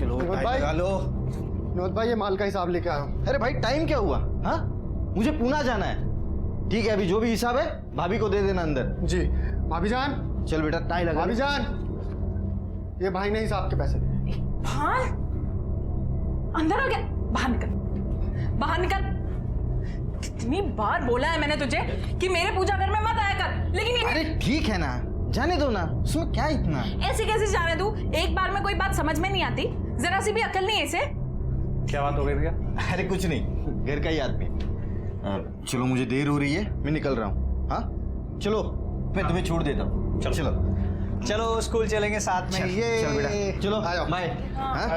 चलो भाई लगा लो। विनोद भाई, ये माल का हिसाब लेके आया हूँ। अरे भाई टाइम क्या हुआ? हाँ, मुझे पूना जाना है। ठीक है, अभी जो भी हिसाब है भाभी को दे देना अंदर। जी भाभी जान। चल बेटा, टाई लगा। भाभी जान, ये भाई ने हिसाब के पैसे दिए। भान अंदर आ गया। बाहर निकल, बाहर निकल। कितनी बार बोला है मैंने तुझे कि मेरे पूजा घर में मत आया कर, लेकिन ये अरे ठीक है ना, जाने दो ना, उसमें क्या इतना। ऐसे कैसे जाने दूं? एक बार में कोई बात समझ में नहीं आती? जरा सी भी अकल नहीं है इसे। क्या बात हो गई भैया? अरे कुछ नहीं, घर का ही आदमी। चलो मुझे देर हो रही है, मैं निकल रहा हूँ। हाँ चलो, मैं तुम्हें छोड़ देता हूँ। चलो चलो स्कूल चलेंगे साथ में। ये चल बेटा, चलो आ जाओ। बाय।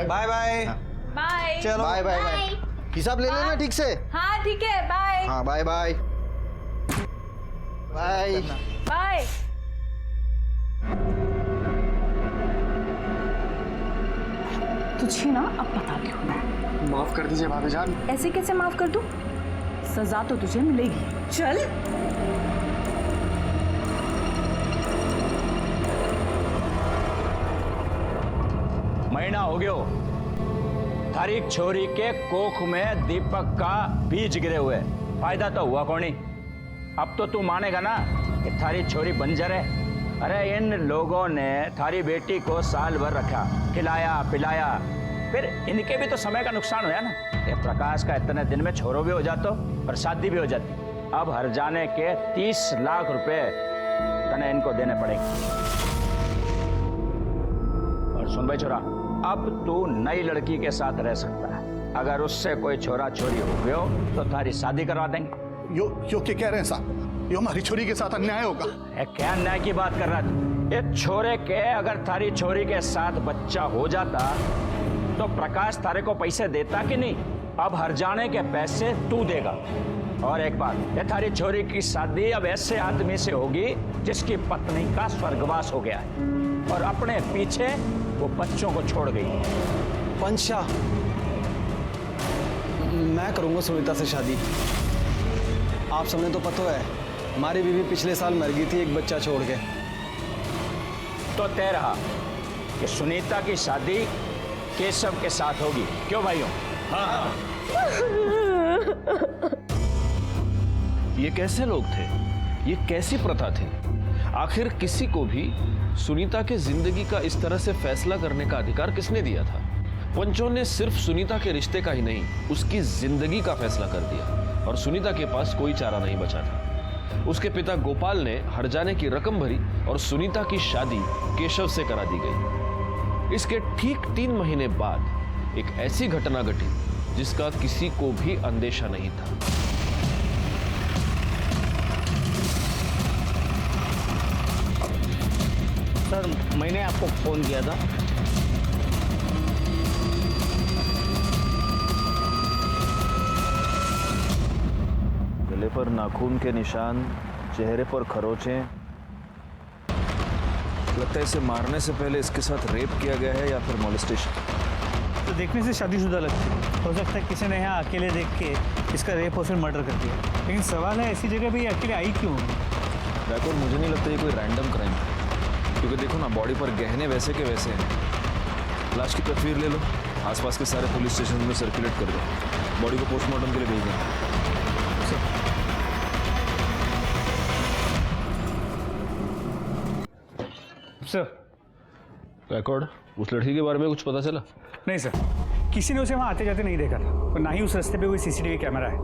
Bye bye. बाय। चलो बाय बाय बाय। हिसाब ले लेना ठीक से। हाँ ठीक है, बाय। हाँ बाय बाय बाय। बाय। तुझे ना अब बताती हूँ मैं। माफ कर दीजिए भाभी जान। ऐसे कैसे माफ कर दूं? सजा तो तुझे मिलेगी। चल। महीना हो गयो थारी छोरी के कोख में दीपक का बीज गिरे हुए, फायदा तो हुआ कौनी। अब तो तू मानेगा ना कि थारी छोरी बंजर है। अरे इन लोगों ने थारी बेटी को साल भर रखा, खिलाया पिलाया, फिर इनके भी तो समय का नुकसान हुआ ना। ये प्रकाश का इतने दिन में छोरो भी हो जातो और शादी भी हो जाती। अब हर जाने के 30 लाख रुपए तने इनको देने पड़ेंगे। और सुन भाई छोरा, अब तू नई लड़की के साथ रह सकता है। अगर उससे कोई छोरा छोरी हो गयो तो थारी शादी करवा देंगे। यो क्या कह रहे हैं साहब? यो हमारी छोरी के साथ अन्याय होगा। क्या अन्याय की बात कर रहा तू? ये छोरे के अगर थारी छोरी के साथ बच्चा हो जाता तो प्रकाश थारे को पैसे देता कि नहीं? अब हर जाने के पैसे तू देगा। और एक बात, ये थारी छोरी की शादी अब ऐसे आदमी से होगी जिसकी पत्नी का स्वर्गवास हो गया है और अपने पीछे वो बच्चों को छोड़ गई। पंचा, मैं करूंगा सुनीता से शादी। आप सबने तो पता है, हमारी बीवी पिछले साल मर गई थी एक बच्चा छोड़ के। तो तय रहा कि सुनीता की शादी केशव के साथ होगी। क्यों भाइयों? हाँ। ये कैसे लोग थे? ये कैसी प्रथा थी? आखिर किसी को भी सुनीता के जिंदगी का इस तरह से फैसला करने का अधिकार किसने दिया था? पंचों ने सिर्फ सुनीता के रिश्ते का ही नहीं, उसकी जिंदगी का फैसला कर दिया और सुनीता के पास कोई चारा नहीं बचा था। उसके पिता गोपाल ने हरजाने की रकम भरी और सुनीता की शादी केशव से करा दी गई। इसके ठीक 3 महीने बाद एक ऐसी घटना घटी जिसका किसी को भी अंदेशा नहीं था। सर, मैंने आपको फोन किया था। गले पर नाखून के निशान, चेहरे पर खरोंचें। लगता है इसे मारने से पहले इसके साथ रेप किया गया है या फिर मॉलेस्टेशन। तो देखने से शादीशुदा लगती है। हो सकता है किसी ने यहाँ अकेले देख के इसका रेप और फिर मर्डर कर दिया। लेकिन सवाल है, ऐसी जगह पे ये अकेले आई क्यों? देखो, मुझे नहीं लगता ये कोई रैंडम क्राइम है, क्योंकि देखो ना, बॉडी पर गहने वैसे के वैसे हैं। लाश की तस्वीर ले लो, आसपास के सारे पुलिस स्टेशन में सर्कुलेट कर दो, बॉडी को पोस्टमार्टम के लिए भेज दें। सर, रिकॉर्ड, उस लड़की के बारे में कुछ पता चला? नहीं सर, किसी ने उसे वहाँ आते जाते नहीं देखा था और ना ही उस रास्ते पे कोई सीसीटीवी कैमरा है।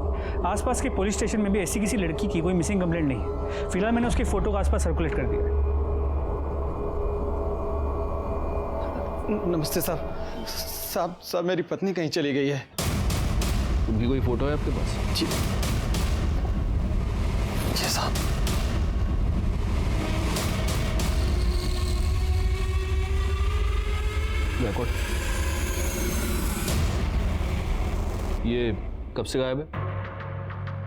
आसपास के पुलिस स्टेशन में भी ऐसी किसी लड़की की कोई मिसिंग कंप्लेंट नहीं है। फिलहाल मैंने उसकी फोटो को आसपास सर्कुलेट कर दिया है। नमस्ते साहब। साहब मेरी पत्नी कहीं चली गई है। उनकी कोई फोटो है आपके पास? जी साहब। रिकॉर्ड, ये कब से गायब है?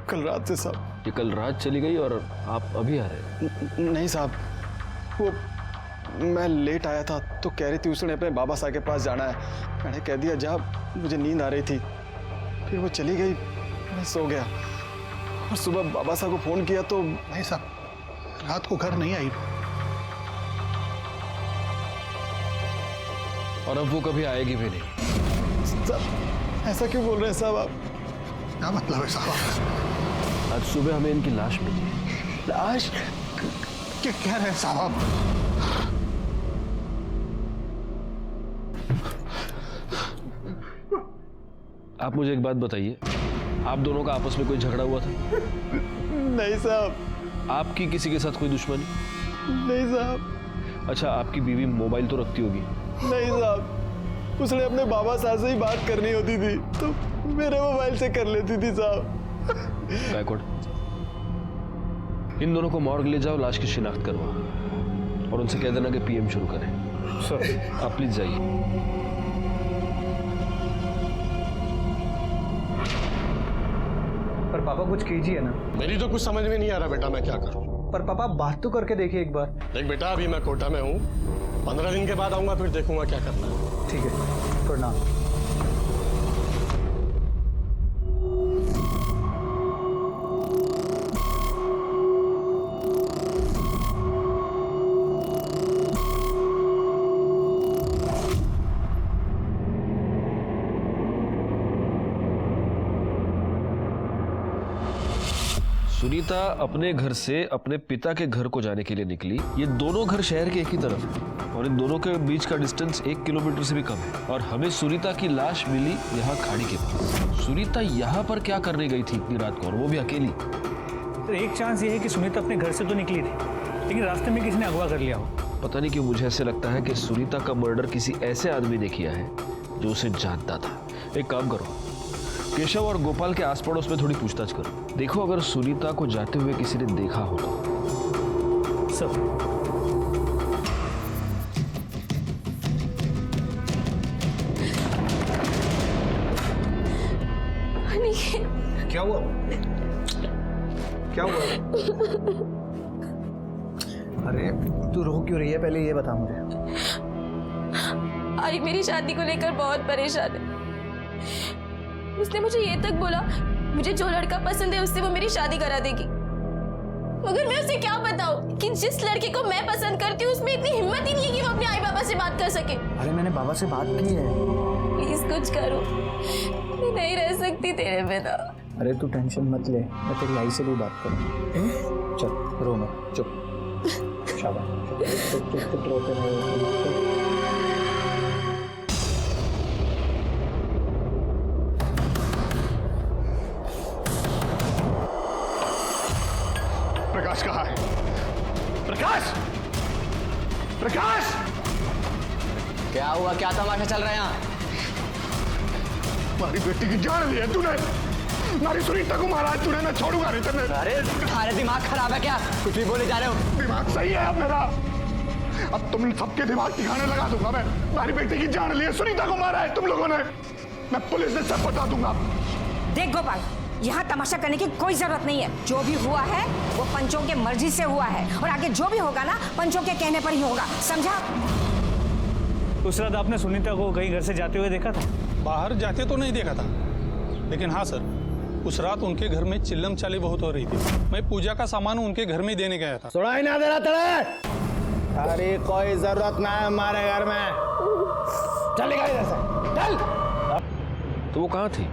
कल रात से साहब। ये कल रात चली गई और आप अभी आ रहे? नहीं साहब, वो मैं लेट आया था तो कह रही थी उसने अपने बाबा साहब के पास जाना है। मैंने कह दिया जा, मुझे नींद आ रही थी। फिर वो चली गई, मैं सो गया और सुबह बाबा साहब को फोन किया तो नहीं साहब, रात को घर नहीं आई। और अब वो कभी आएगी भी नहीं। साहब ऐसा क्यों बोल रहे हैं साहब आप? क्या मतलब है साहब? आज सुबह हमें इनकी लाश मिली। लाश? क्या कह रहे हैं साहब आप? आप मुझे एक बात बताइए, आप दोनों का आपस में कोई झगड़ा हुआ था? नहीं साहब। आपकी किसी के साथ कोई दुश्मनी? नहीं साहब। अच्छा, आपकी बीवी मोबाइल तो रखती होगी? नहीं साहब, उसने अपने बाबा साहब से ही बात करनी होती थी तो मेरे मोबाइल से कर लेती थी साहब। बैकवर्ड। इन दोनों को मॉर्ग ले जाओ, लाश की शिनाख्त करवाओ और उनसे कह देना कि पीएम शुरू करें। सर आप प्लीज जाइए। पर पापा कुछ कीजिए ना। मेरी तो कुछ समझ में नहीं आ रहा बेटा, मैं क्या करूं। पर पापा बात तो करके देखिए एक बार। देख बेटा, अभी मैं कोटा में हूँ, 15 दिन के बाद आऊंगा, फिर देखूंगा क्या करना है। ठीक है, प्रणाम। सुनीता अपने घर से अपने पिता के घर को जाने के लिए निकली। ये दोनों घर शहर के एक ही तरफ है और इन दोनों के बीच का डिस्टेंस 1 किलोमीटर से भी कम है। और हमें सुनीता की लाश मिली यहाँ खाड़ी के पास। सुनीता यहाँ पर क्या करने गई थी इतनी रात को, और वो भी अकेली? तो एक चांस ये है कि सुनीता अपने घर से तो निकली थी, लेकिन रास्ते में किसी ने अगवा कर लिया हो। पता नहीं क्यों मुझे ऐसे लगता है कि सुनीता का मर्डर किसी ऐसे आदमी ने किया है जो उसे जानता था। एक काम करो, केशव और गोपाल के आस पड़ोस में थोड़ी पूछताछ करो। देखो अगर सुनीता को जाते हुए किसी ने देखा हो तो। सर क्या हुआ? क्या हुआ? अरे तू रो क्यों रही है, पहले ये बता मुझे। आई मेरी शादी को लेकर बहुत परेशान है। उसने मुझे ये तक बोला मुझे जो लड़का पसंद है उससे वो मेरी शादी करा देगी, मगर मैं उसे क्या बताऊं कि जिस लड़के को मैं पसंद करती हूँ उसमें इतनी हिम्मत ही नहीं है कि वो अपने आई बाबा से बात कर सके। अरे मैंने बाबा से बात की है। प्लीज कुछ करो, मैं नहीं रह सकती तेरे बिना। अरे तू टेंशन मत ले, मैं तेरी आई से भी बात करूँ। चल रो मत, चुप। शाबाश, चुप चुप चुप रोते रहो। प्रकाश कहाँ है? प्रकाश! प्रकाश! क्या हुआ, क्या तमाशा चल रहा है यहाँ? हमारी बेटी की जान ली है तूने, हमारी सुनीता को मारा है तूने, मैं छोड़ूंगा नहीं तेरे। अरे तुम्हारे दिमाग खराब है क्या? कुछ भी बोले जा रहे हो? दिमाग सही है अब मेरा, अब तुम सबके दिमाग ठिकाने लगा दूंगा मैं। हमारी बेटी की जान ली है, सुनीता को मारा है तुम लोगों ने, मैं पुलिस से सब बता दूंगा। देख गोपाल, यहाँ तमाशा करने की कोई जरूरत नहीं है। जो भी हुआ है वो पंचों के मर्जी से हुआ है और आगे जो भी होगा ना पंचों के कहने पर ही होगा, समझा? उस रात आपने सुनीता को कहीं घर से जाते हुए देखा था? बाहर जाते तो नहीं देखा था, लेकिन हाँ सर, उस रात उनके घर में चिल्लम चाली बहुत हो रही थी। मैं पूजा का सामान उनके घर में देने गया था। सुनाई ना दे रहा तेरे? अरे कोई जरूरत ना है हमारे घर में, चलेगा इधर से, चल। तो वो कहाँ थी?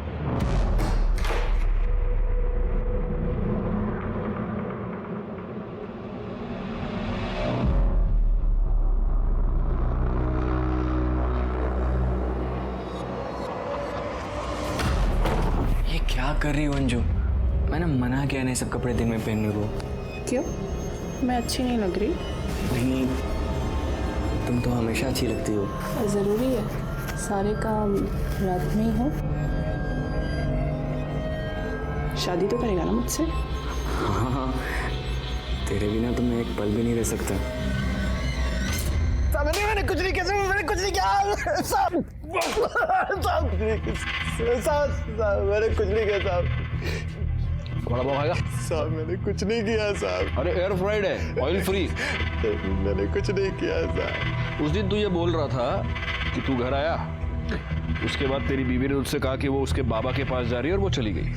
क्या कर रही हो अंजू? मैंने मना किया नहीं सब कपड़े दिन में पहनने को। क्यों? मैं अच्छी नहीं लग रही? नहीं, तुम तो हमेशा अच्छी लगती हो। जरूरी है सारे काम रात में ही हो? शादी तो करेगा ना मुझसे? हाँ, तेरे बिना तो मैं एक पल भी नहीं रह सकता। मैंने कुछ नहीं किया, मैंने कुछ नहीं किया साहब, मैंने कुछ नहीं किया साहब। बड़ा पाव खाएगा? साहब मैंने कुछ नहीं किया साहब। अरे एयर फ्राइड है, ऑयल फ्री। मैंने कुछ नहीं किया साहब। उस दिन तू ये बोल रहा था कि तू घर आया, उसके बाद तेरी बीवी ने तुझसे कहा कि वो उसके बाबा के पास जा रही है और वो चली गई।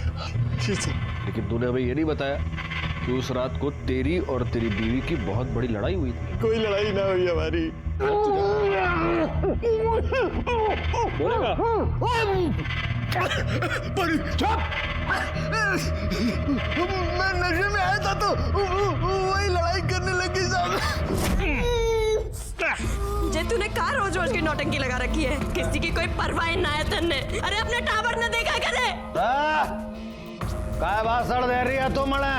जी सर। लेकिन तूने हमें ये नहीं बताया कि उस रात को तेरी और तेरी बीवी की बहुत बड़ी लड़ाई हुई थी। कोई लड़ाई ना हुई हमारी। बोलेगा? मैं नशे में आया था तो वही लड़ाई करने लगी साहब। जे तूने कहा रोज रोज की नौटंकी लगा रखी है, किसी की कोई परवाह ना है तन्ने। अरे अपने टावर न देखा करे। काय भाषण दे रही है तू मने?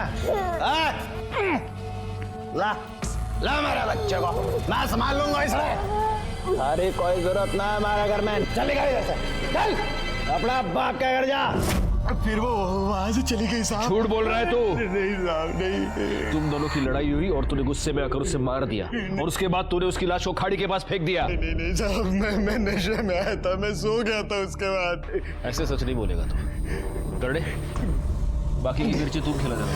ला ला मेरे बच्चे को, मैं संभाल लूंगा इसे। अरे कोई जरूरत ना है हमारे घर में। चली गई जैसे, चल अपना बाप के घर जा। फिर वो वहां से चली गई साहब। झूठ बोल रहा है तू। नहीं साहब नहीं। तुम दोनों की लड़ाई हुई और तूने गुस्से में आकर उसे मार दिया और उसके बाद तूने उसकी लाश को खाड़ी के पास फेंक दिया। नहीं साहब, मैं नशे में आया था, मैं सो गया था उसके बाद। ऐसे सच नहीं बोलेगा तू। करड़े, बाकी की मिर्ची तू खिला देना।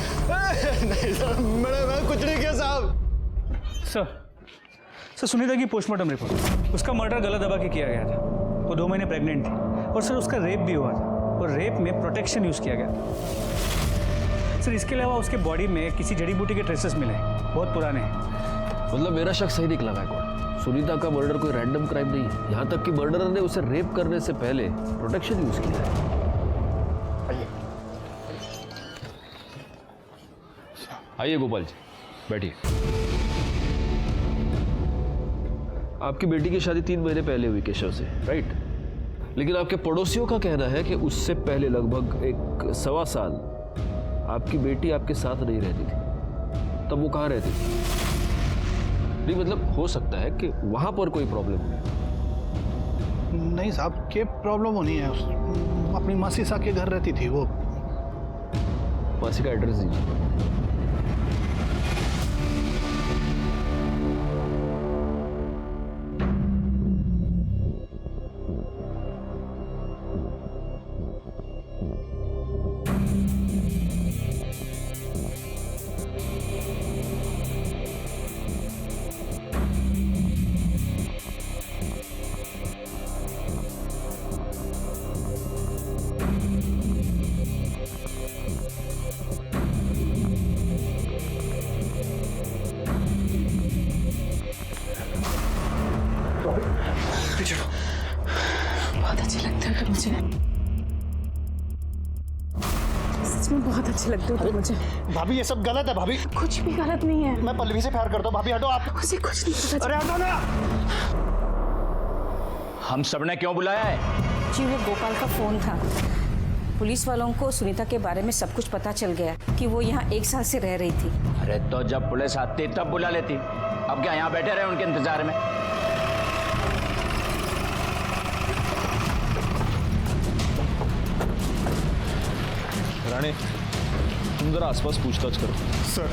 नहीं साहब, मैं कुछ नहीं किया साहब। सर सुनीता की पोस्टमार्टम रिपोर्ट, उसका मर्डर गला दबा के किया गया था। वो 2 महीने प्रेग्नेंट थी और सर उसका रेप भी हुआ था और रेप में प्रोटेक्शन यूज़ किया गया। सर इसके अलावा उसके बॉडी में किसी जड़ी बूटी के ट्रेसेस मिले, बहुत पुराने हैं। मतलब मेरा शक सही निकला गायकवाड़। सुनीता का मर्डर कोई रैंडम क्राइम नहीं है। यहाँ तक कि मर्डरर ने उसे रेप करने से पहले प्रोटेक्शन यूज किया है। आइए गोपाल जी, बैठिए। आपकी बेटी की शादी 3 महीने पहले हुई केशव से, राइट? लेकिन आपके पड़ोसियों का कहना है कि उससे पहले लगभग 1.25 साल आपकी बेटी आपके साथ नहीं रहती थी। तब वो कहाँ रहती थी? नहीं मतलब हो सकता है कि वहां पर कोई प्रॉब्लम हुई। नहीं साहब, क्या प्रॉब्लम होनी है? अपनी मासी सा के घर रहती थी वो। मासी का एड्रेस दीजिए। बहुत अच्छे लगते हो तुम मुझे, सच में बहुत अच्छे लगते हो तुम मुझे। भाभी ये सब गलत है भाभी। कुछ भी गलत नहीं है। मैं पल्लवी से प्यार करता हूँ भाभी, हटो आप। मुझे कुछ नहीं पता। अरे हटो ना। हम सबने क्यों बुलाया है? जी वो गोपाल का फोन था। पुलिस वालों को सुनीता के बारे में सब कुछ पता चल गया कि वो यहाँ 1 साल से रह रही थी। अरे तो जब पुलिस आती तब बुला लेती। अब क्या यहाँ बैठे रहे उनके इंतजार में? राणे, तुम जरा आसपास पूछताछ करो। सर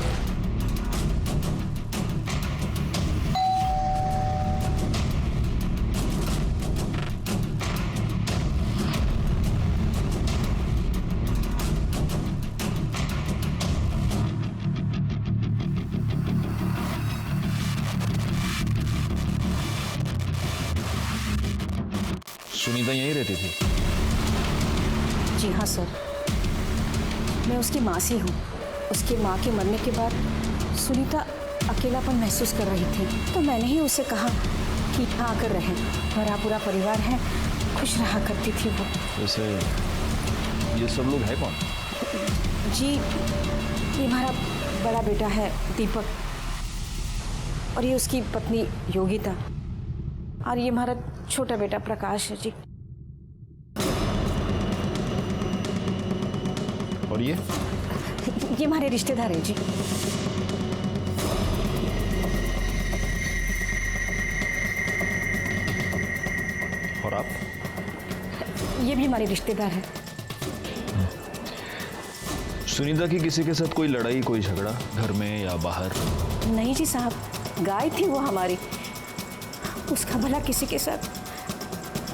सुनीता यहीं रहती थी? जी हाँ सर, मैं उसकी मासी हूँ। उसकी माँ के मरने के बाद सुनीता अकेलापन महसूस कर रही थी, तो मैंने ही उसे कहा कि यहाँ आकर रहे। हमारा पूरा परिवार है, खुश रहा करती थी वो। वैसे ये सब लोग हैं कौन? जी ये हमारा बड़ा बेटा है दीपक, और ये उसकी पत्नी योगिता, और ये हमारा छोटा बेटा प्रकाश है जी। और ये हमारे रिश्तेदार है जी। और आप? ये भी हमारे रिश्तेदार है। सुनीता की किसी के साथ कोई लड़ाई, कोई झगड़ा घर में या बाहर? नहीं जी साहब, गाय थी वो हमारी, उसका भला किसी के साथ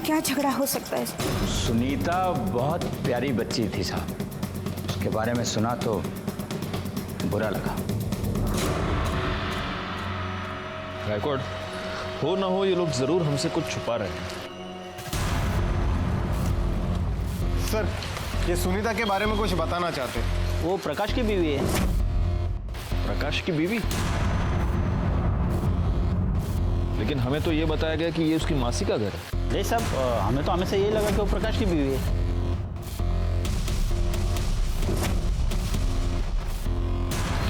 क्या झगड़ा हो सकता है? सुनीता बहुत प्यारी बच्ची थी साहब, उसके बारे में सुना तो बुरा लगा। गायकवाड़, हो ना हो ये लोग जरूर हमसे कुछ छुपा रहे हैं। सर ये सुनीता के बारे में कुछ बताना चाहते हैं। वो प्रकाश की बीवी है। प्रकाश की बीवी? लेकिन हमें तो ये बताया गया कि ये उसकी मासी का घर है। नहीं साहब, हमें तो हमेशा यही लगा कि वो प्रकाश की बीवी है।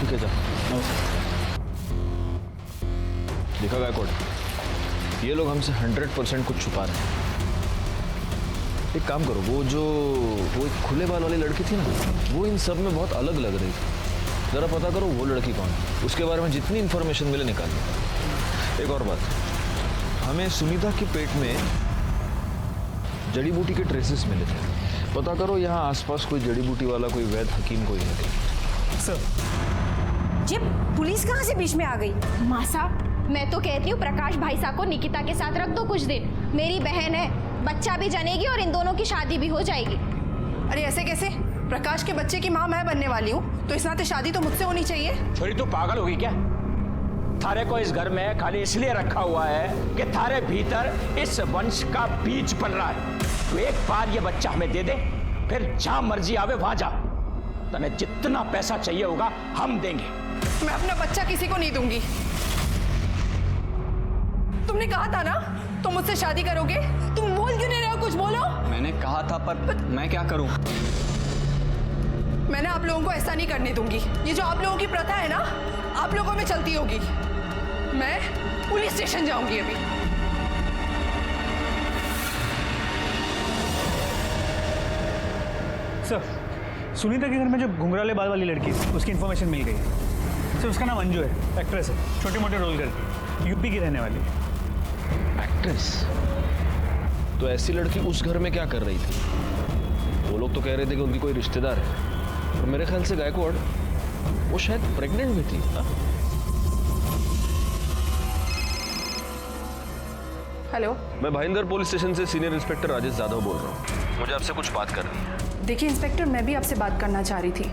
ठीक है, जा। देखा गायकवाड़, ये लोग हमसे 100% कुछ छुपा रहे हैं। एक काम करो, वो एक खुले बाल वाली लड़की थी ना, वो इन सब में बहुत अलग लग रही थी। जरा पता करो वो लड़की कौन है, उसके बारे में जितनी इंफॉर्मेशन मिले निकाल लो। एक और बात, हमें सुनीता के पेट में जड़ी बूटी के ट्रेसेस मिले थे। पता करो यहाँ आसपास कोई जड़ी बूटी वाला, कोई वैद हकीम कोई है क्या? सर, ये पुलिस कहाँ से बीच में आ गई? माँ साहब, मैं तो कहती हूँ प्रकाश भाई साहब को निकिता के साथ रख दो कुछ दिन। मेरी बहन है, बच्चा भी जनेगी और इन दोनों की शादी भी हो जाएगी। अरे ऐसे कैसे? प्रकाश के बच्चे की माँ मैं बनने वाली हूँ, तो इस नाते शादी तो मुझसे होनी चाहिए। छोरी तू पागल होगी क्या? थारे को इस घर में खाली इसलिए रखा हुआ है कि थारे भीतर इस वंश का बीज पल रहा है। तो एक बार ये बच्चा हमें दे दे, फिर जहां मर्जी आवे वहां जा। तने जितना पैसा चाहिए होगा हम देंगे। मैं अपना बच्चा किसी को नहीं दूंगी। तुमने कहा था ना तुम मुझसे शादी करोगे, तुम बोल क्यों नहीं रहे हो? कुछ बोलो। मैंने कहा था, पर मैं क्या करूं? मैंने आप लोगों को ऐसा नहीं करने दूंगी। ये जो आप लोगों की प्रथा है ना, आप लोगों में चलती होगी। मैं पुलिस स्टेशन जाऊंगी अभी। सर, सुनीता के घर में जो घुंघराले बाल वाली लड़की है, उसकी इन्फॉर्मेशन मिल गई है। सर, उसका नाम अंजू है, एक्ट्रेस है, छोटे मोटे रोल करती है, यूपी की रहने वाली है। एक्ट्रेस? तो ऐसी लड़की उस घर में क्या कर रही थी? वो लोग तो कह रहे थे कि उनकी कोई रिश्तेदार है, और मेरे ख्याल से गायकवाड़ वो शायद प्रेग्नेंट भी थी। हा? हेलो, मैं भाईंदर पुलिस स्टेशन से सीनियर इंस्पेक्टर राजेश यादव बोल रहा हूँ। मुझे आपसे कुछ बात करनी है। देखिए इंस्पेक्टर, मैं भी आपसे बात करना चाह रही थी।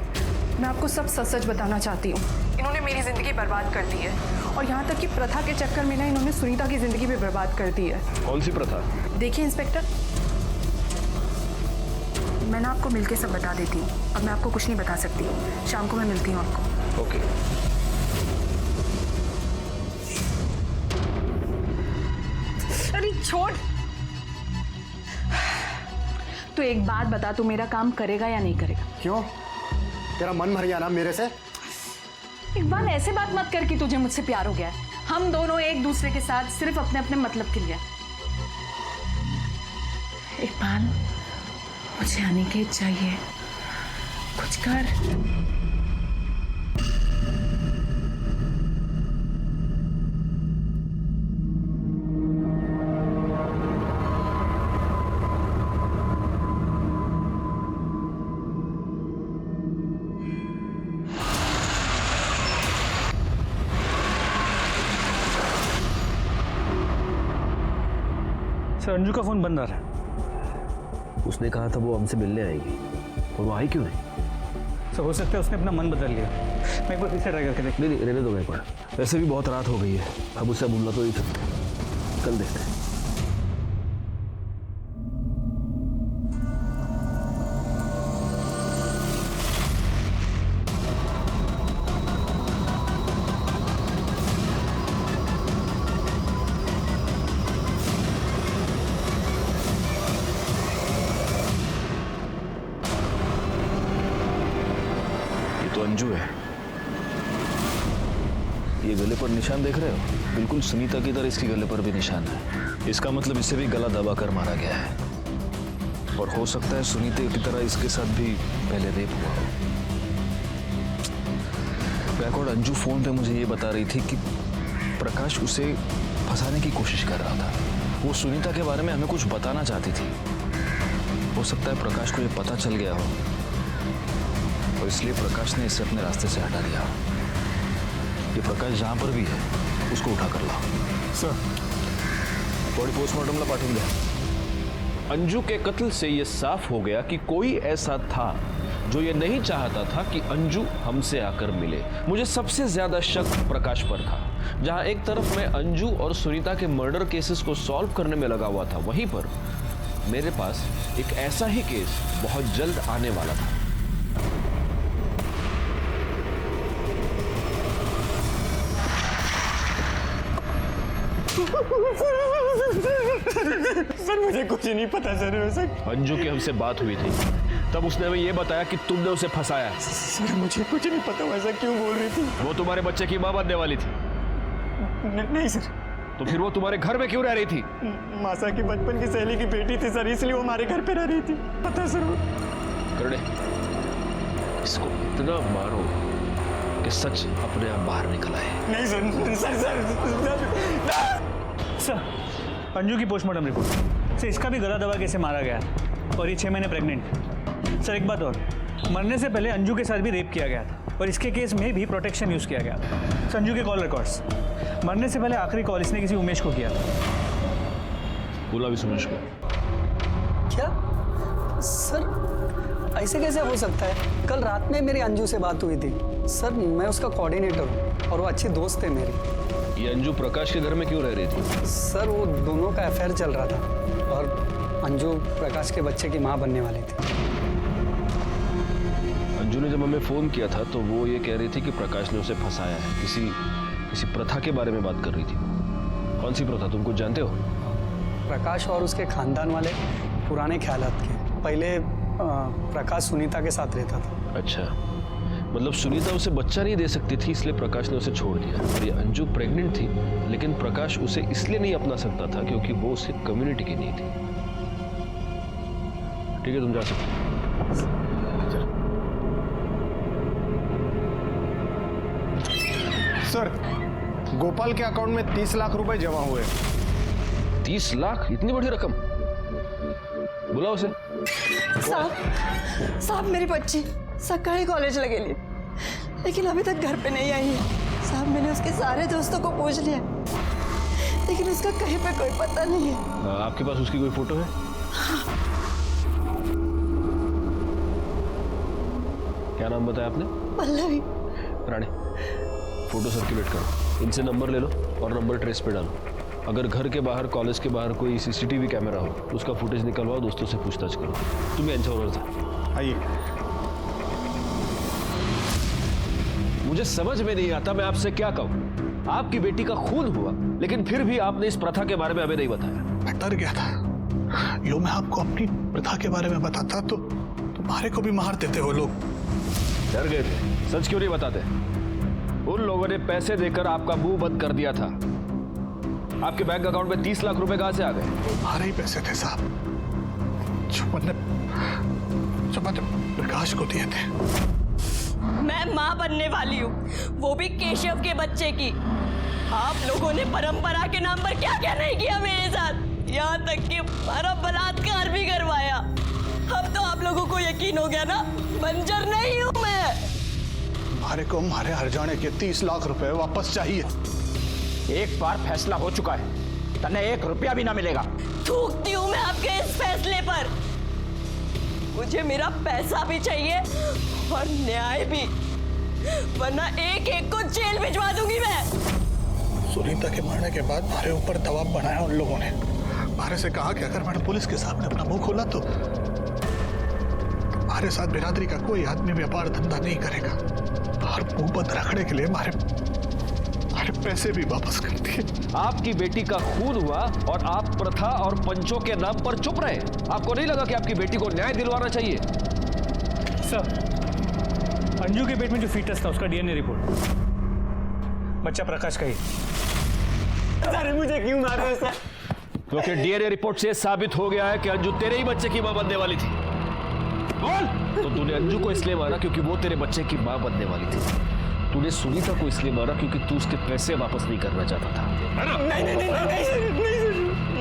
मैं आपको सब सच सच बताना चाहती हूँ। इन्होंने मेरी जिंदगी बर्बाद कर दी है, और यहाँ तक कि प्रथा के चक्कर में ना इन्होंने सुनीता की जिंदगी भी बर्बाद कर दी है। कौन सी प्रथा? देखिए इंस्पेक्टर, मैं ना आपको मिलके सब बता देती हूँ। अब मैं आपको कुछ नहीं बता सकती। शाम को मैं मिलती हूँ आपको। ओके। अरे छोड़। तो एक बात बता, तू मेरा काम करेगा या नहीं करेगा? क्यों? तेरा मन भर गया ना मेरे से? इकबाल, ऐसे बात मत कर कि तुझे मुझसे प्यार हो गया है। हम दोनों एक दूसरे के साथ सिर्फ अपने अपने मतलब के लिए। इकबाल, मुझे अनिकेत चाहिए, कुछ कर। सर, अंजू का फोन बंद आ रहा है। उसने कहा था वो हमसे मिलने आएगी, और वो आई क्यों नहीं? सर, हो सकता है उसने अपना मन बदल लिया। मैं एक बार फिर से ट्राई करके देख। नहीं, रहने दो गायकवाड़। वैसे भी बहुत रात हो गई है, अब उससे भूलना तो नहीं सकते। कल देखते हैं। तो अंजू है। ये गले पर निशान देख रहे हो? बिल्कुल सुनीता की तरह इसके गले पर भी निशान है। इसका मतलब इसे भी गला दबाकर मारा गया है, और हो सकता है सुनीता की तरह इसके साथ भी पहले रेप हुआ हो। गायकवाड़, अंजू फोन पे मुझे ये बता रही थी कि प्रकाश उसे फंसाने की कोशिश कर रहा था। वो सुनीता के बारे में हमें कुछ बताना चाहती थी। हो सकता है प्रकाश को ये पता चल गया हो, और इसलिए प्रकाश ने इसे अपने रास्ते से हटा दिया। ये प्रकाश जहां पर भी है उसको उठा कर लाओ। सर, बॉडी पोस्टमार्टम ला पाठवून द्या। अंजू के कत्ल से यह साफ हो गया कि कोई ऐसा था जो ये नहीं चाहता था कि अंजू हमसे आकर मिले। मुझे सबसे ज्यादा शक प्रकाश पर था। जहां एक तरफ मैं अंजू और सुनीता के मर्डर केसेस को सॉल्व करने में लगा हुआ था, वहीं पर मेरे पास एक ऐसा ही केस बहुत जल्द आने वाला था। सर मुझे कुछ नहीं पता सर। अंजू की हमसे बात हुई थी, तब उसने हमें ये बताया कि तुमने उसे फंसाया। सर मुझे कुछ नहीं पता, वैसा क्यों बोल रही थी? वो तुम्हारे बच्चे की मां बनने वाली थी। नहीं सर। तो फिर वो तुम्हारे घर में क्यों रह रही थी? मासा की बचपन की सहेली की बेटी थी सर, इसलिए वो हमारे घर पे रह रही थी। पता है सर। करने इसको इतना मारो कि सच अपने आप बाहर निकल आए। नहीं सर। सर अंजू की पोस्टमार्टम रिपोर्ट से इसका भी गला दबा के इसे मारा गया और ये 6 महीने प्रेग्नेंट। सर एक बात और, मरने से पहले अंजू के साथ भी रेप किया गया था और इसके केस में भी प्रोटेक्शन यूज़ किया गया था। अंजू के कॉल रिकॉर्ड्स, मरने से पहले आखिरी कॉल इसने किसी उमेश को किया था। बोला भी सुमेश को। क्या सर ऐसे कैसे हो सकता है? कल रात में मेरी अंजू से बात हुई थी सर, मैं उसका कोऑर्डिनेटर हूँ और वो अच्छी दोस्त है मेरी। ये अंजू प्रकाश के घर में क्यों रह रही थी? सर वो दोनों का अफेयर चल रहा था और अंजू प्रकाश के बच्चे की माँ बनने वाली थी। अंजू ने जब हमें फोन किया था तो वो ये कह रही थी कि प्रकाश ने उसे फंसाया है। किसी प्रथा के बारे में बात कर रही थी। कौन सी प्रथा, तुम कुछ जानते हो? प्रकाश और उसके खानदान वाले पुराने ख्यालात के। पहले प्रकाश सुनीता के साथ रहता था। अच्छा, मतलब सुनीता उसे बच्चा नहीं दे सकती थी इसलिए प्रकाश ने उसे छोड़ दिया। और ये अंजू प्रेग्नेंट थी, लेकिन प्रकाश उसे इसलिए नहीं अपना सकता था क्योंकि वो उसकी कम्युनिटी की नहीं थी। ठीक है, तुम जा सकते हो। सर गोपाल के अकाउंट में 30 लाख रुपए जमा हुए। 30 लाख? इतनी बड़ी रकम? बुलाओ उसे। साहब मेरी बच्ची सरकारी कॉलेज लगेली, लेकिन अभी तक घर पे नहीं आई है। साहब मैंने उसके सारे दोस्तों को पूछ लिया, लेकिन उसका कहीं पे कोई पता नहीं है। आपके पास उसकी कोई फोटो है? क्या नाम बताया आपने? पल्लवी। रानी, फोटो सर्कुलेट करो, इनसे नंबर ले लो और नंबर ट्रेस पे डालो। अगर घर के बाहर, कॉलेज के बाहर कोई सीसीटीवी कैमरा हो तो उसका फुटेज निकलवाओ, दोस्तों से पूछताछ करो। तुम्हें अच्छा था। आइए। मुझे समझ में नहीं आता मैं आपसे क्या कहूं। आपकी बेटी का खून हुआ, लेकिन फिर भी आपने इस प्रथा के बारे में हमें नहीं बताया। मैं डर गया था, यो मैं आपको अपनी प्रथा के बारे में बताता तो तुम्हारे को भी मार देते वो लोग। डर गए थे? सच क्यों नहीं बताते? उन लोगों ने पैसे देकर आपका मुंह बंद कर दिया था। आपके बैंक अकाउंट में 30 लाख रुपए कहां से आ गए? हमारे ही पैसे थे साहब, जो मैंने प्रकाश को दिए थे। मैं माँ बनने वाली हूँ, वो भी केशव के बच्चे की। आप लोगों ने परंपरा के नाम पर क्या क्या नहीं किया मेरे साथ, यहाँ तक कि हमारा बलात्कार भी करवाया। अब तो आप लोगों को यकीन हो गया ना, बंजर नहीं हूँ मैं। हमारे को हमारे हरजाने के 30 लाख रुपए वापस चाहिए। एक बार फैसला हो चुका है, तन्ने 1 रुपया भी ना मिलेगा। थूकती हूँ मैं आपके इस फैसले पर। मुझे मेरा पैसा भी चाहिए और न्याय भी, वरना एक एक को जेल भिजवा दूंगी मैं। सुनीता के मरने के बाद हमारे ऊपर दबाव बनाया उन लोगों ने। हमारे से कहा कि अगर मैंने पुलिस के सामने अपना मुंह खोला तो हमारे साथ बिरादरी का कोई आदमी व्यापार धंधा नहीं करेगा और मुंह बंद रखने के लिए हमारे पैसे भी वापस कर दिए। आपकी बेटी का खून हुआ और आप प्रथा और पंचों के नाम पर चुप रहे। आपको नहीं लगा कि आपकी बेटी को न्याय दिलवाना चाहिए? सर अंजू के पेट में जो फीटस था उसका डीएनए रिपोर्ट बच्चा प्रकाश का ही। सर मुझे क्यों मार रहे हो सर? क्योंकि डीएनए रिपोर्ट से साबित हो गया है कि अंजू तेरे ही बच्चे की मां बनने वाली थी। बोल। तो तूने अंजू को इसलिए मारा क्योंकि वो तेरे बच्चे की मां बनने वाली थी। तूने सुनीता को इसलिए मारा क्योंकि तू उसके पैसे वापस नहीं करना चाहता था। नहीं सर,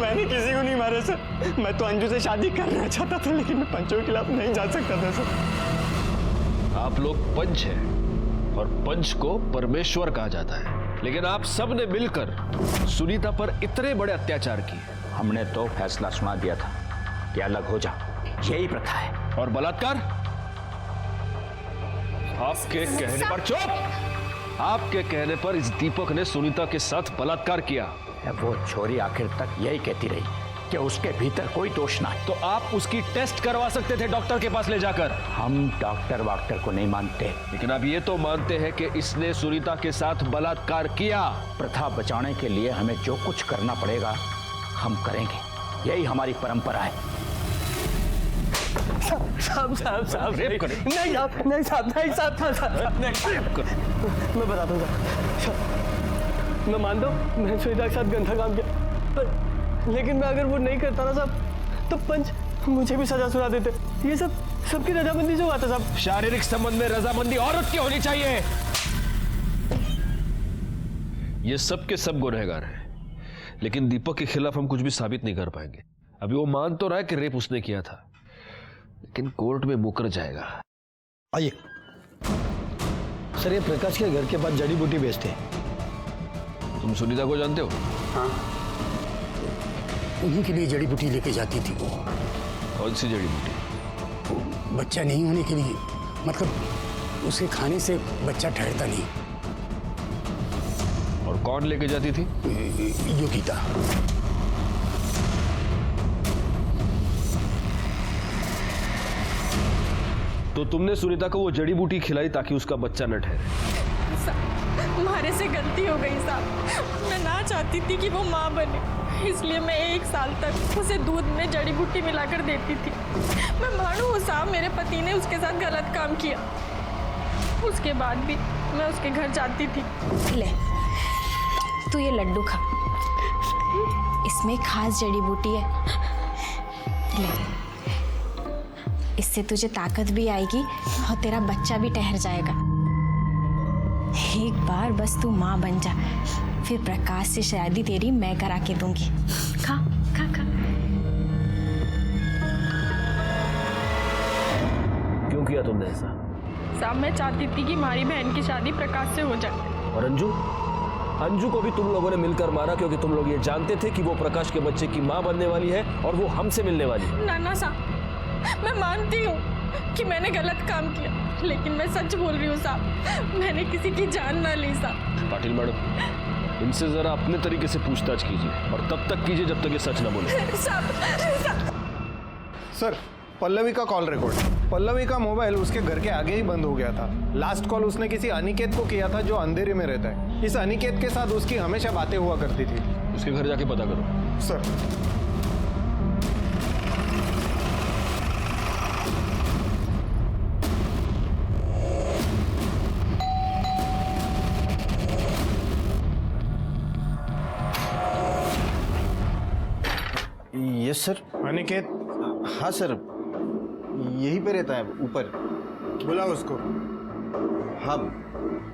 मैंने किसी को नहीं मारा सर। मैं तो अंजू से शादी करना चाहता था, लेकिन मैं पंचों के खिलाफ नहीं जा सकता था सर। आप लोग पंच हैं और पंच को परमेश्वर कहा जाता है, लेकिन आप सब ने मिलकर सुनीता पर इतने बड़े अत्याचार किए। हमने तो फैसला सुना दिया था कि अलग हो जा, यही प्रथा है। और बलात्कार आपके कहने पर, चुप! आपके कहने पर इस दीपक ने सुनीता के साथ बलात्कार किया। वो छोरी आखिर तक यही कहती रही कि उसके भीतर कोई दोष ना है। तो आप उसकी टेस्ट करवा सकते थे डॉक्टर के पास ले जाकर। हम डॉक्टर वाक्टर को नहीं मानते, लेकिन आप ये तो मानते हैं कि इसने सुनीता के साथ बलात्कार किया। प्रथा बचाने के लिए हमें जो कुछ करना पड़ेगा हम करेंगे, यही हमारी परंपरा है। साहब साहब साहब रेप करे? नहीं साहब नहीं साहब नहीं साहब साहब नहीं। मैं बताता हूँ साहब, मैं मानता हूँ मैं सुनीता के साथ गंदा काम किया, लेकिन मैं अगर वो नहीं करता ना साहब तो पंच मुझे भी सजा सुना देते। ये सब सबकी रजामंदी से हुआ था साहब। शारीरिक संबंध में रजामंदी औरत की होनी चाहिए। ये सब के सब गुनहगार हैं, लेकिन दीपक के खिलाफ हम कुछ भी साबित नहीं कर पाएंगे। अभी वो मान तो रहा है कि रेप उसने किया था, लेकिन कोर्ट में मुकर जाएगा। आइए सर, ये प्रकाश के घर के पास जड़ी बूटी बेचते हैं। तुम सुनीता को जानते हो? हाँ, उन्हीं के लिए जड़ी बूटी लेके जाती थी वो। कौन सी जड़ी बूटी? बच्चा नहीं होने के लिए, मतलब उसके खाने से बच्चा ठहरता नहीं। और कौन लेके जाती थी? योगिता। तो तुमने सुनीता को वो जड़ी बूटी खिलाई ताकि उसका बच्चा न ठहरे। हमारे से गलती हो गई साहब, मैं ना चाहती थी कि वो माँ बने, इसलिए मैं 1 साल तक उसे दूध में जड़ी बूटी मिलाकर देती थी। मैं मानूँ साहब, मेरे पति ने उसके साथ गलत काम किया, उसके बाद भी मैं उसके घर जाती थी। ले तू ये लड्डू खा, इसमें खास जड़ी बूटी है, ले इससे तुझे ताकत भी आएगी और तेरा बच्चा भी ठहर जाएगा। एक बार बस तू माँ बन जा, फिर प्रकाश से शादी तेरी मैं करा के दूंगी। खा खा खा। क्यों किया तुमने ऐसा? साहब मैं चाहती थी कि हमारी बहन की शादी प्रकाश से हो जाए। और अंजू? अंजू को भी तुम लोगों ने मिलकर मारा क्योंकि तुम लोग ये जानते थे कि वो प्रकाश के बच्चे की माँ बनने वाली है और वो हमसे मिलने वाली है। नाना साहब, मैं मानती हूँ कि मैंने गलत काम किया, लेकिन मैं सच बोल रही हूँ साहब, मैंने किसी की जान ना ली साहब। पाटिल मैडम, इनसे जरा अपने तरीके से पूछताछ कीजिए और तब तक कीजिए जब तक ये सच ना बोले। सर, पल्लवी का कॉल रिकॉर्ड। पल्लवी का मोबाइल उसके घर के आगे ही बंद हो गया था। लास्ट कॉल उसने किसी अनिकेत को किया था जो अंधेरे में रहता है। इस अनिकेत के साथ उसकी हमेशा बातें हुआ करती थी। उसके घर जाके पता करो। सर। Yes sir. अनिकेत? हाँ सर, यहीं पे रहता है ऊपर। बुलाओ उसको। हाँ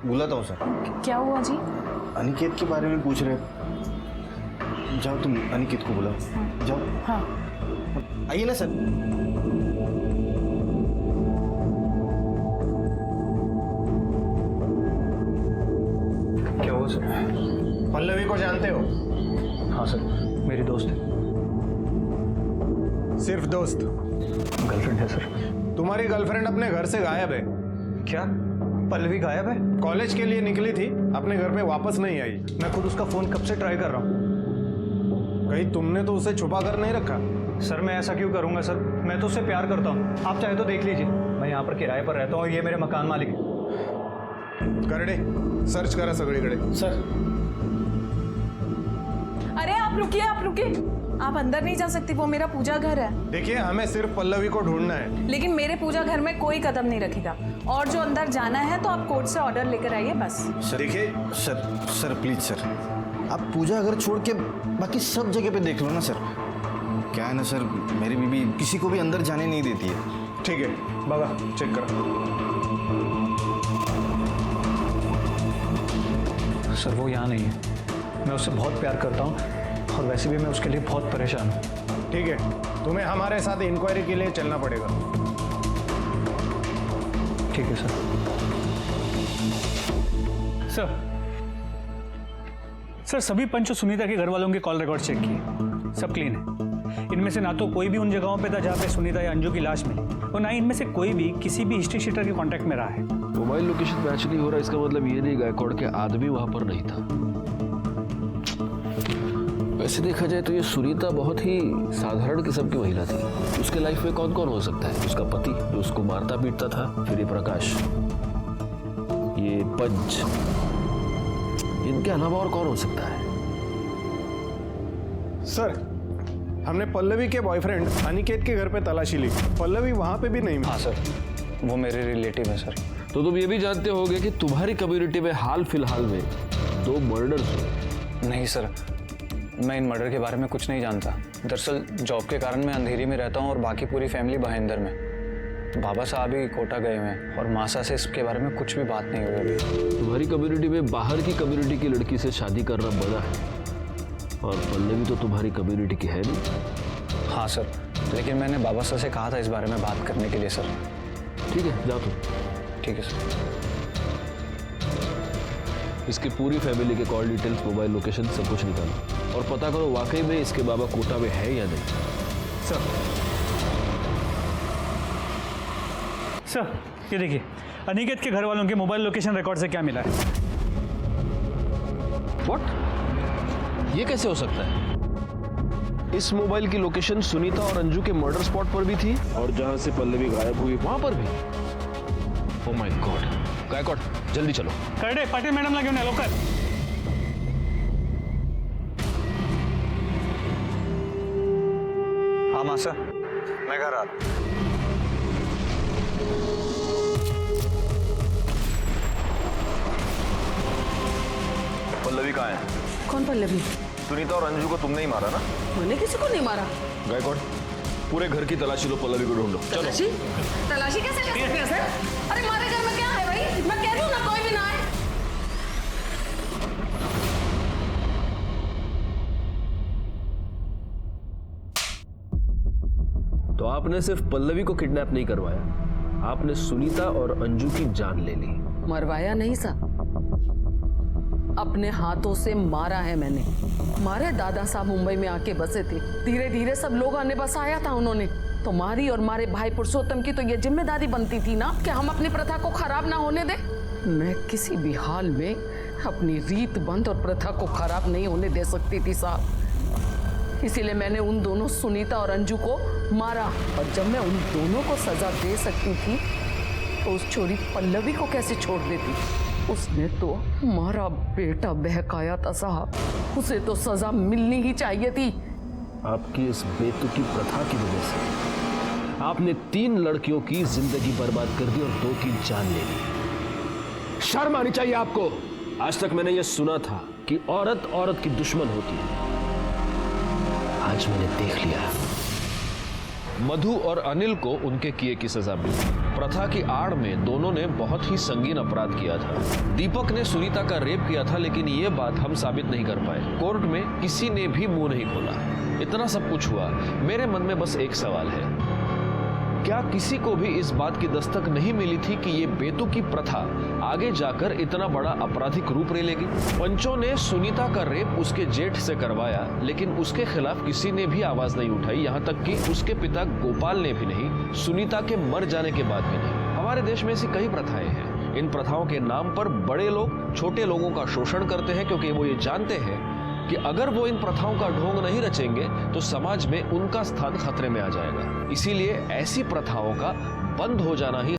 बुलाता हूँ सर। क्या हुआ जी? अनिकेत के बारे में पूछ रहे। जाओ तुम अनिकेत को बुलाओ। जाओ। हाँ आइए ना सर। क्या हुआ सर? पल्लवी को जानते हो? हाँ सर, मेरी दोस्त है। सिर्फ दोस्त? गर्लफ्रेंड है सर। तुम्हारी गर्लफ्रेंड अपने घर से गायब है। क्या पल्लवी गायब है? कॉलेज के लिए निकली थी, अपने घर पे वापस नहीं आई। मैं खुद उसका फोन कब से ट्राई कर रहा हूँ। कहीं तुमने तो उसे छुपा कर नहीं रखा? सर मैं ऐसा क्यों करूंगा सर, मैं तो उससे प्यार करता हूँ। आप चाहे तो देख लीजिए, मैं यहाँ पर किराए पर रहता हूँ और ये मेरे मकान मालिक है। करडे सर्च करा सगळीकडे। सर। अरे आप रुकिए, आप अंदर नहीं जा सकती, वो मेरा पूजा घर है। देखिए, हमें सिर्फ पल्लवी को ढूंढना है। लेकिन मेरे पूजा घर में कोई कदम नहीं रखेगा, और जो अंदर जाना है तो आप कोर्ट से ऑर्डर लेकर आइए बस। देखिए सर प्लीज सर, आप पूजा अगर छोड़ के बाकी सब जगह पे देख लो ना सर। क्या है ना सर, मेरी बीबी किसी को भी अंदर जाने नहीं देती है। ठीक है, बघा चेक करो। सर वो यहाँ नहीं है, मैं उससे बहुत प्यार करता हूँ और वैसे भी मैं उसके लिए बहुत परेशान हूँ। ठीक है, तुम्हें हमारे साथ इंक्वायरी के लिए चलना पड़ेगा। ठीक है सर। सर सभी पंच और सुनीता के घर वालों के कॉल रिकॉर्ड चेक किए, सब क्लीन है। इनमें से ना तो कोई भी उन जगहों पे था जहाँ पे सुनीता या अंजू की लाश मिली, और ना ही इनमें से कोई भी किसी भी हिस्ट्री शीटर के कांटेक्ट में रहा है। मोबाइल लोकेशन मैच नहीं हो रहा, इसका मतलब ये नहीं गायकवाड़ के आदमी वहां पर नहीं था। वैसे देखा जाए तो ये सुनीता बहुत ही साधारण किस्म की महिला थी। उसके लाइफ में कौन कौन हो सकता है? उसका पति जो उसको मारता पीटता था, फिर ये प्रकाश, ये पंच, इनके अलावा और कौन हो सकता है? सर, हमने पल्लवी के बॉयफ्रेंड अनिकेत के घर पे तलाशी ली, पल्लवी वहां पे भी नहीं मिली। हाँ सर, वो मेरे रिलेटिव है सर। तो तुम ये भी जानते होगे कि तुम्हारी कम्युनिटी में हाल फिलहाल में 2 मर्डर्स हुए। नहीं सर, मैं इन मर्डर के बारे में कुछ नहीं जानता। दरअसल जॉब के कारण मैं अंधेरी में रहता हूँ और बाकी पूरी फैमिली भाईंदर में। बाबा साहब ही कोटा गए हुए हैं और मासा से इसके बारे में कुछ भी बात नहीं हुई अभी। तुम्हारी कम्युनिटी में बाहर की कम्युनिटी की लड़की से शादी करना मना है, और पल्लवी तो तुम्हारी कम्युनिटी की है नहीं। हाँ सर, लेकिन मैंने बाबा साहब से कहा था इस बारे में बात करने के लिए सर। ठीक है, जाओ तुम। ठीक है सर। इसकी पूरी फैमिली के कॉल डिटेल्स, मोबाइल लोकेशन सब कुछ निकालो और पता करो वाकई में इसके बाबा कोटा में है या नहीं। सर, ये देखिए, अनिकेत के घर वालों के मोबाइल लोकेशन रिकॉर्ड से क्या मिला है? व्हाट? ये कैसे हो सकता है? इस मोबाइल की लोकेशन सुनीता और अंजू के मर्डर स्पॉट पर भी थी और जहां से पल्लवी गायब हुई वहां पर भी। Oh my God. गायकवाड, जल्दी चलो। करडे, पाटिल मॅडम ला घेऊन या लवकर। हाँ मासा, मैं घर आ रहा। पल्लवी कहाँ है? कौन पल्लवी? सुनीता और अंजू को तुमने ही मारा ना? मैंने किसी को नहीं मारा। गायकवाड, पूरे घर की तलाशी लो, पल्लवी को ढूंढो। चलो। तलाशी कैसे कर सकते हैं सर? अरे हमारे घर में क्या है भाई? मैं कह रही हूँ ना, कोई भी ना आए। तो आपने सिर्फ पल्लवी को किडनैप नहीं करवाया, आपने सुनीता और अंजू की जान ले ली। मरवाया नहीं साहब, अपने हाथों से मारा है मैंने। हमारे दादा साहब मुंबई में आके बसे थे, धीरे धीरे सब लोगों ने बसाया था उन्होंने। तुम्हारी और हमारे भाई पुरुषोत्तम की तो ये जिम्मेदारी बनती थी ना कि हम अपनी प्रथा को खराब ना होने दें। मैं किसी भी हाल में अपनी रीत बंद और प्रथा को खराब नहीं होने दे सकती थी साहब। इसीलिए मैंने उन दोनों सुनीता और अंजू को मारा। और जब मैं उन दोनों को सजा दे सकती थी तो उस छोरी पल्लवी को कैसे छोड़ देती? उसने तो हमारा बेटा बहकाया था साहब, उसे तो सजा मिलनी ही चाहिए थी। आपकी इस बेतुकी प्रथा की वजह से आपने 3 लड़कियों की जिंदगी बर्बाद कर दी और 2 की जान ले ली। शर्म आनी चाहिए आपको। आज तक मैंने यह सुना था कि औरत औरत की दुश्मन होती है, आज मैंने देख लिया। मधु और अनिल को उनके किए की सजा मिली। प्रथा की आड़ में दोनों ने बहुत ही संगीन अपराध किया था। दीपक ने सुनीता का रेप किया था, लेकिन ये बात हम साबित नहीं कर पाए। कोर्ट में किसी ने भी मुंह नहीं खोला। इतना सब कुछ हुआ, मेरे मन में बस एक सवाल है, क्या किसी को भी इस बात की दस्तक नहीं मिली थी कि ये बेतुकी प्रथा आगे जाकर इतना बड़ा आपराधिक रूप ले लेगी? पंचों ने सुनीता का रेप उसके जेठ से करवाया, लेकिन उसके खिलाफ किसी ने भी आवाज नहीं उठाई, यहाँ तक कि उसके पिता गोपाल ने भी नहीं, सुनीता के मर जाने के बाद भी नहीं। हमारे देश में ऐसी कई प्रथाएं हैं। इन प्रथाओं के नाम पर बड़े लोग छोटे लोगों का शोषण करते हैं, क्योंकि वो ये जानते हैं कि अगर वो इन प्रथाओं का ढोंग नहीं रचेंगे तो समाज में उनका स्थान खतरे में आ जाएगा। इसीलिए ऐसी प्रथाओं का बंद हो जाना ही